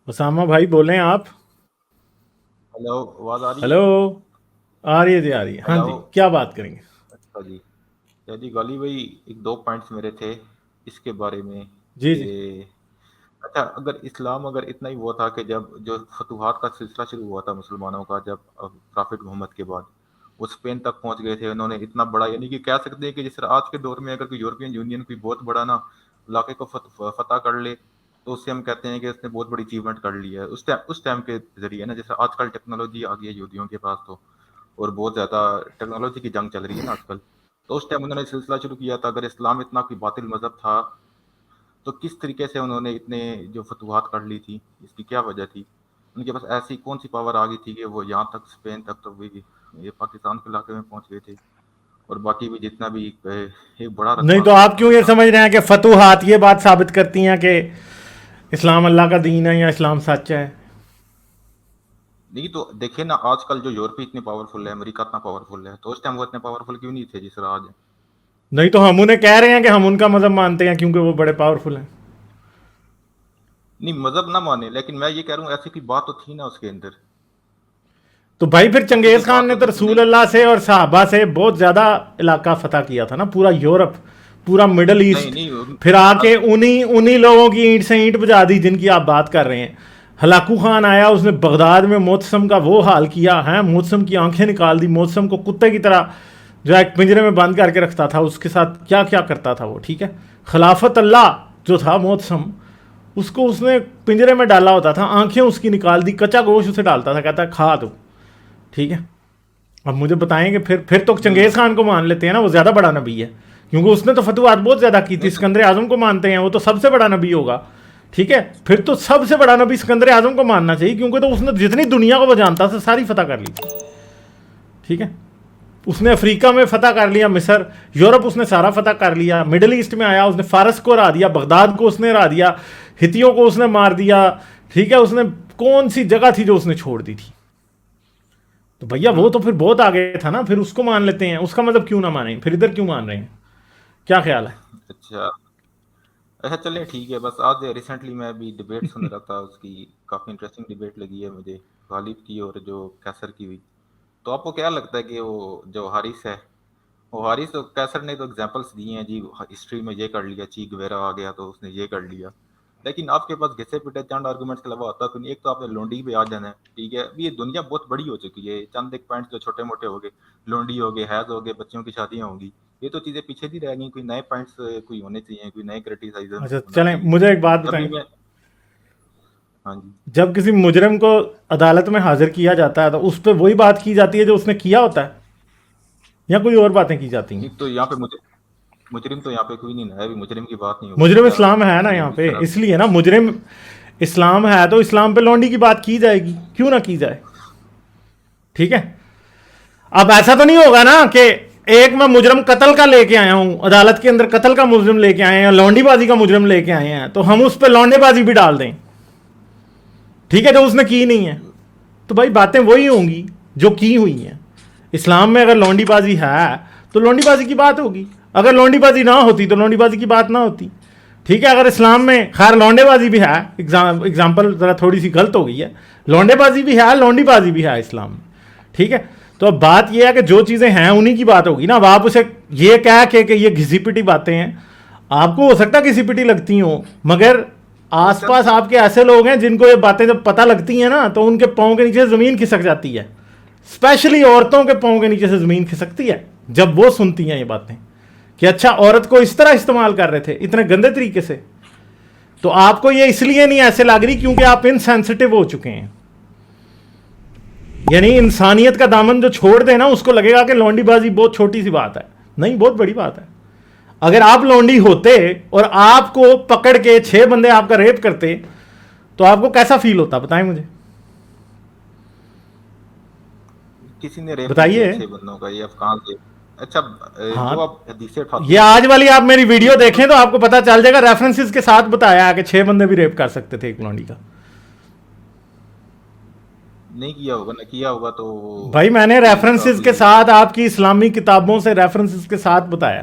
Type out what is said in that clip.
اسامہ بھائی بولیں آپ. ہلو، آواز آ رہی ہے؟ ہلو. آ رہی ہے جی، آ رہی ہے. ہاں ہلو، جی، کیا بات کریں گے؟ اچھا جی. جی غالی بھائی، ایک دو پوائنٹس میرے تھے اس کے بارے میں جی کہ جی. اچھا، اگر اسلام اگر اتنا ہی وہ تھا کہ جب جو فتوحات کا سلسلہ شروع ہوا تھا مسلمانوں کا، جب پرافٹ محمد کے بعد وہ اسپین تک پہنچ گئے تھے، انہوں نے اتنا بڑا، یعنی کہ کہہ سکتے ہیں کہ جس طرح آج کے دور میں اگر کوئی یورپین یونین کوئی بہت بڑا نا علاقے کو فتح کر لے تو اس سے ہم کہتے ہیں کہ اس نے بہت بڑی اچیومنٹ کر لی ہے اس ٹائم کے ذریعے نا. جیسے آج کل ٹیکنالوجی آ گئی ہے یہودیوں کے پاس تو، اور بہت زیادہ ٹیکنالوجی کی جنگ چل رہی ہے نا آج کل. تو اس ٹائم انہوں نے سلسلہ شروع کیا تھا. اگر اسلام اتنا کوئی باطل مذہب تھا تو کس طریقے سے انہوں نے اتنے جو فتوحات کر لی تھی؟ اس کی کیا وجہ تھی؟ ان کے پاس ایسی کون سی پاور آ گئی تھی کہ وہ یہاں تک اسپین تک تو بھی یہ پاکستان کے علاقے میں پہنچ گئے تھے، اور باقی بھی جتنا بھی ایک بڑا نہیں رقبہ تو تھا آپ کیوں یہ پاکستان سمجھ کا. رہے ہیں کہ فتوحات یہ بات ثابت کرتی ہیں کہ اسلام اللہ کا دین ہے یا اسلام سچ ہے؟ نہیں تو دیکھیں نا، آج کل جو یورپی اتنے پاورفل ہے، امریکہ اتنا پاورفل ہے، تو اس ٹائم وہ اتنے پاورفل کیوں نہیں تھے جس طرح آج ہیں؟ نہیں تو ہم انہیں کہہ رہے ہیں کہ ہم ان کا مذہب مانتے ہیں کیونکہ وہ بڑے پاورفل ہیں. نہیں، مذہب نہ مانے، لیکن میں یہ کہہ رہا ہوں ایسی کوئی بات تو تھی نا اس کے اندر. تو بھائی پھر ایسی کوئی چنگیز خان بات نے تو تو تھی کہ رسول نہیں. اللہ سے اور صحابہ سے بہت زیادہ علاقہ فتح کیا تھا نا، پورا یورپ، پورا مڈل نہیں ایسٹ. نہیں پھر آ کے انہی لوگوں کی اینٹ سے اینٹ بجا دی جن کی آپ بات کر رہے ہیں. ہلاکو خان آیا، اس نے بغداد میں محتسم کا وہ حال کیا ہے، محتسم کی آنکھیں نکال دی، محتسم کو کتے کی طرح جو ایک پنجرے میں بند کر کے رکھتا تھا، اس کے ساتھ کیا کیا کرتا تھا وہ. ٹھیک ہے، خلافت اللہ جو تھا محتسم، اس کو اس نے پنجرے میں ڈالا ہوتا تھا، آنکھیں اس کی نکال دی، کچا گوشت اسے ڈالتا تھا، کہتا ہے کھا دو. ٹھیک ہے، اب مجھے بتائیں کہ پھر تو نہیں چنگیز خان کو مان لیتے ہیں نا، وہ زیادہ بڑا نبی ہے کیونکہ اس نے تو فتوحات بہت زیادہ کی تھی. نہیں تو اسکندر اعظم کو مانتے ہیں، وہ تو سب سے بڑا نبی ہوگا. ٹھیک ہے، پھر تو سب سے بڑا نبی اسکندر اعظم کو ماننا چاہیے کیونکہ تو اس نے جتنی دنیا کو وہ جانتا تھا ساری فتح کر لی تھی. ٹھیک ہے، اس نے افریقہ میں فتح کر لیا، مصر، یورپ اس نے سارا فتح کر لیا، مڈل ایسٹ میں آیا، اس نے فارس کو ہرا دیا، بغداد کو اس نے ہرا دیا، ہتھیوں کو اس نے مار دیا. ٹھیک ہے، اس نے کون سی جگہ تھی جو اس نے چھوڑ دی تھی؟ تو بھیا وہ تو پھر بہت آگے تھا نا، پھر اس کو مان لیتے ہیں. اس کا مطلب کیوں نہ مانیں؟ پھر ادھر کیوں مان رہے ہیں؟ کیا خیال ہے؟ اچھا اچھا، چلیں ٹھیک ہے. بس آج ریسنٹلی میں ابھی ڈبیٹ سن رہا تھا، اس کی کافی انٹرسٹنگ ڈبیٹ لگی ہے مجھے، غالب کی اور جو کیسر کی ہوئی. تو آپ کو کیا لگتا ہے کہ وہ جو حارث ہے، وہ حارث تو کیسر نے تو ایگزامپلس دی ہیں جی، ہسٹری میں یہ کر لیا، چی گویرا آ گیا تو اس نے یہ کر لیا، لیکن آپ کے پاس گھسے پٹے چند آرگومنٹس کے علاوہ ہوتا تو نہیں. ایک تو آپ نے لونڈی پہ آ جانا ہے. ٹھیک ہے، ابھی یہ دنیا بہت بڑی ہو چکی ہے، چند ایک پوائنٹس جو چھوٹے موٹے ہو گئے، لونڈی ہو گئے، حیض ہو گئے، بچوں کی شادیاں ہوں گی، یہ تو چیزیں پیچھے نہیں رہ گئی. کوئی نئے پوائنٹس کوئی ہونے چاہیے، کوئی نئے کریٹیسائزم اچھا ہونا چلیں، چاہیے. مجھے ایک بات تبھی بتائیں. میں. ہاں جب کسی مجرم کو عدالت میں حاضر کیا جاتا ہے تو اس پہ وہی بات کی جاتی ہے جو اس نے کیا ہوتا ہے، یا کوئی اور باتیں کی جاتی ہیں؟ جی، تو یہاں پہ مجرم تو یہاں پہ کوئی نہیں ہے، ابھی مجرم کی بات نہیں ہو رہی. مجرم کیا اسلام ہے نا مجرم یہاں اس پہ، طرح. اس لیے نا مجرم اسلام ہے تو اسلام پہ لونڈی کی بات کی جائے گی، کیوں نہ کی جائے. ٹھیک ہے، اب ایسا تو نہیں ہوگا نا کہ ایک میں مجرم قتل کا لے کے آیا ہوں، عدالت کے اندر قتل کا مجرم لے کے آئے ہیں یا لونڈی بازی کا مجرم لے کے آئے ہیں تو ہم اس پہ لونڈے بازی بھی ڈال دیں. ٹھیک ہے، جو اس نے کی نہیں ہے. تو بھائی باتیں وہی ہوں گی جو کی ہوئی ہیں. اسلام میں اگر لونڈی بازی ہے تو لونڈی بازی کی بات ہوگی، اگر لونڈی بازی نہ ہوتی تو لونڈی بازی کی بات نہ ہوتی. ٹھیک ہے، اگر اسلام میں خیر لونڈے بازی بھی ہے، اگزامپل ذرا تھوڑی سی غلط ہو گئی ہے، لونڈے بازی بھی ہے، لونڈی بازی بھی ہے اسلام میں. ٹھیک ہے، تو اب بات یہ ہے کہ جو چیزیں ہیں انہی کی بات ہوگی نا. اب آپ اسے یہ کہہ کہ یہ گھسی پٹی باتیں ہیں، آپ کو ہو سکتا ہے گھسی پٹی لگتی ہوں، مگر نہیں آس سر. پاس آپ کے ایسے لوگ ہیں جن کو یہ باتیں جب پتہ لگتی ہیں نا تو ان کے پاؤں کے نیچے زمین کھسک جاتی ہے. اسپیشلی عورتوں کے پاؤں کے نیچے سے زمین کھسکتی ہے جب وہ سنتی ہیں یہ باتیں کہ اچھا عورت کو اس طرح استعمال کر رہے تھے اتنے گندے طریقے سے. تو آپ کو یہ اس لیے نہیں ایسے لگ رہی کیونکہ آپ انسینسٹیو ہو چکے ہیں. یعنی انسانیت کا دامن جو چھوڑ دے نا اس کو لگے گا کہ لونڈی بازی بہت چھوٹی سی بات ہے. نہیں، بہت بڑی بات ہے. اگر آپ لونڈی ہوتے اور آپ کو پکڑ کے 6 بندے آپ کا ریپ کرتے تو آپ کو کیسا فیل ہوتا؟ بتائیں مجھے، کسی نے ریپ نہیں کیا بتائیے. 6 بندوں کا، یہ آپ کہاں سے؟ اچھا، ہاں، جو آپ حدیثیں اٹھاتے یہ ہیں آج والی آپ میری یہ ویڈیو بالکل دیکھیں تو آپ کو پتا چل جائے گا، ریفرنسز کے ساتھ بتایا کہ 6 بندے بھی ریپ کر سکتے تھے ایک لونڈی کا. نہیں کیا ہوگا، نہ کیا ہوگا تو بھائی میں نے کوئی اس کا ریفرنسز کے کوئی. ساتھ آپ کی اسلامی کتابوں سے ریفرنسز کے ساتھ بتایا.